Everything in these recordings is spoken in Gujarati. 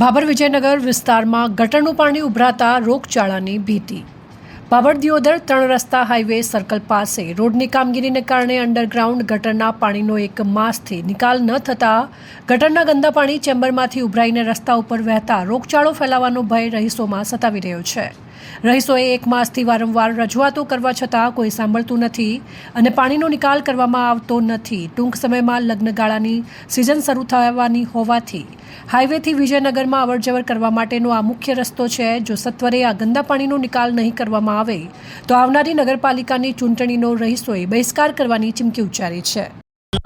ભાભર વિજયનગર વિસ્તારમાં ગટરનું પાણી ઉભરાતા રોગચાળાની ભીતિ। ભાભર દિયોદર 3 રસ્તા હાઈવે સર્કલ પાસે રોડની કામગીરીને કારણે અંડરગ્રાઉન્ડ ગટરના પાણીનો એક માસથી નિકાલ ન થતાં ગટરના ગંદા પાણી ચેમ્બરમાંથી ઉભરાઈને રસ્તા ઉપર વહેતા રોગચાળો ફેલાવાનો ભય રહીશોમાં સતાવી રહ્યો છે। રહીશોએ 1 માસથી વારંવાર રજૂઆતો કરવા છતાં કોઈ સાંભળતું નથી અને પાણીનો નિકાલ કરવામાં આવતો નથી। ટૂંક સમયમાં લગ્નગાળાની સિઝન શરૂ થવાની હોવાથી હાઈવેથી વિજયનગરમાં અવરજવર કરવા માટેનો આ મુખ્ય રસ્તો છે। જો સત્વરે આ ગંદા પાણીનો નિકાલ નહીં કરવામાં આવે તો આવનારી નગરપાલિકાની ચૂંટણીનો રહીશોએ બહિષ્કાર કરવાની ચીમકી ઉચ્ચારી છે।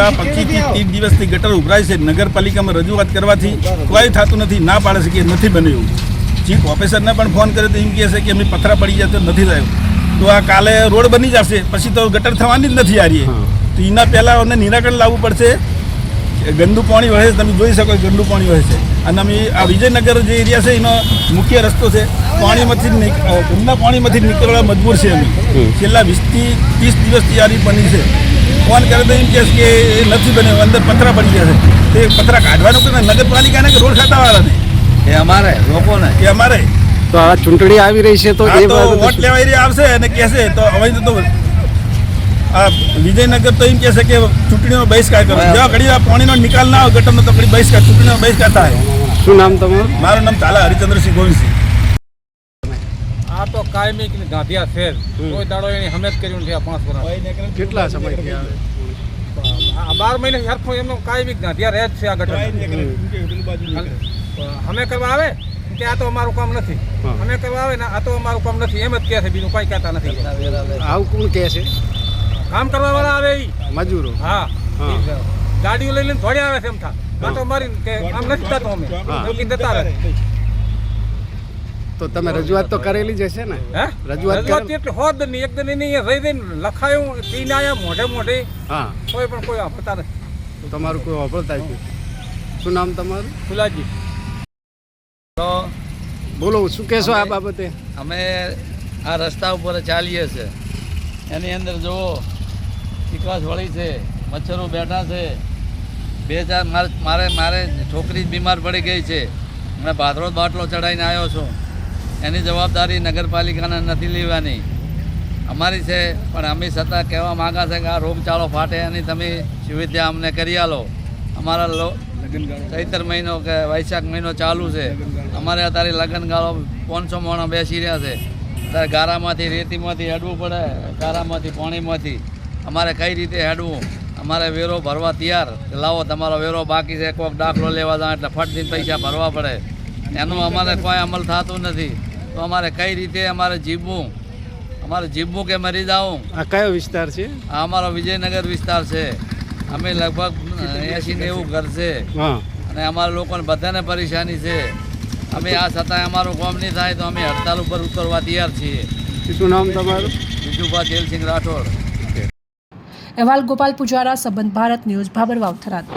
25 થી 30 દિવસથી ગટર ઉભરાય છે। નગરપાલિકામાં રજૂઆત કરવાથી કોઈ થતું નથી, ના પાડે છે કે નથી બન્યું। ચીફ ઓફિસરને પણ ફોન કરે તો એમ કહે છે કે અમે પથરા પડી જાય તો નથી થયું। તો આ કાલે રોડ બની જશે પછી તો ગટર થવાની જ નથી આ રહી। તો એના પહેલાં અમને નિરાકરણ લાવવું પડશે। ગંદુ પાણી વહે છે, તમે જોઈ શકો ગંદુ પાણી વહે છે અને અમે આ વિજયનગર જે એરિયા છે એનો મુખ્ય રસ્તો છે। પાણીમાંથી ગંદા પાણીમાંથી નીકળવા મજબૂર છે અમે। છેલ્લા 20 થી 30 દિવસથી આ રીત બની છે। ફોન કરે તો એમ કહે કે નથી બન્યો, અંદર પથરા પડી ગયા છે। તે પથરા કાઢવાનું કે નગરપાલિકાને કે રોડ ખાતાવાળાને એ અમારે લોકોને કે અમારે તો આ ચૂંટણી આવી રહી છે તો એ વોટ લેવાઈ રહી આવશે અને કહેશે તો હવે તો આ વિજયનગર તો એમ કહેશે કે ચૂંટણીનો બહિષ્કાર કરો। જેવા ઘડી પાણીનો નિકાલ ના આવે ગટરનો તો ઘડી બહિષ્કાર, ચૂંટણીનો બહિષ્કાર થાય। શું નામ તમારું? મારું નામ તાલા હરિચંદ્રસિંહ ગોવિંદસિંહ। આ તો કાયમી ગાંધિયા છે, કોઈ દાડો એની હમેત કર્યું નથી। 5 વર્ષ કેટલા સમયથી આવે? 12 મહિને હરખો એમનો કાયમી ગાંધિયા રહે જ છે। આ ગટર અમે કરવા આવે કે આ તો અમારું કામ નથી, અમે કરવા આવે ને આ તો અમારું કામ નથી, એમ જ કહે છે, બીજું કંઈ કહેતા નથી। આવું કોણ કહે છે? કામ કરવા વાળા આવે એ મજૂરો? હા, ગાડીઓ લઈ લઈને થોડી આવે છે એમ થા તો મારી કે આમ નથી થતું, અમે રોકી જતા રહે। તો તમે રજૂઆત તો કરેલી જ હશે ને? હે રજૂઆત એટલે હોદ નહીં, એકદમ નહીં રહી રહીને લખાયું પીને આવ્યા મોઢે મોઢે, હા, કોઈ પણ કોઈ વાપરતા નથી। તો તમારું કોઈ વાપરતા જ નથી? શું નામ તમારું? ફુલાજી। તો બોલો, શું કહેશો આ બાબતે? અમે આ રસ્તા ઉપર ચાલીએ છીએ, એની અંદર જુઓ ચીકવાસ વળી છે, મચ્છરો બેઠા છે। 2-4 મારે છોકરી બીમાર પડી ગઈ છે, મેં ભાદરો બાટલો ચડાવીને આવ્યો છું। એની જવાબદારી નગરપાલિકાને નથી લેવાની, અમારી છે। પણ અમે છતાં કહેવા માગા છે કે આ રોગચાળો ફાટે એની તમે સુવિધા અમને કરી આલો। અમારા ચૈત્ર મહિનો કે વૈશાખ મહિનો ચાલુ છે, અમારે અત્યારે લગ્નગાળો 500 માણસ બેસી રહ્યા છે। અત્યારે ગારામાંથી રેતીમાંથી હેડવું પડે, ગારામાંથી પાણીમાંથી અમારે કઈ રીતે હેડવું? અમારે વેરો ભરવા તૈયાર, લાવો તમારો વેરો બાકી છે, કોઈક દાખલો લેવા જાય એટલે ફટથી પૈસા ભરવા પડે, એનું અમારે કોઈ અમલ થતું નથી। તો અમારે કઈ રીતે અમારે જીવવું? અમારે જીવવું કે મરી જાવું? આ કયો વિસ્તાર છે? આ અમારો વિજયનગર વિસ્તાર છે। અમે લગભગ 80-90 ઘર છે અને અમારા લોકોને બધાને પરેશાની છે। અમે આ છતાંય અમારું કામ નહીં થાય તો અમે હડતાલ ઉપર ઉતરવા તૈયાર છીએ। શું નામ તમારું? બીજુભા જેલસિંહ રાઠોડ। અહેવાલ ગોપાલ પુજારા, સંબંધ ભારત ન્યૂઝ, ભાભર વાવથરા।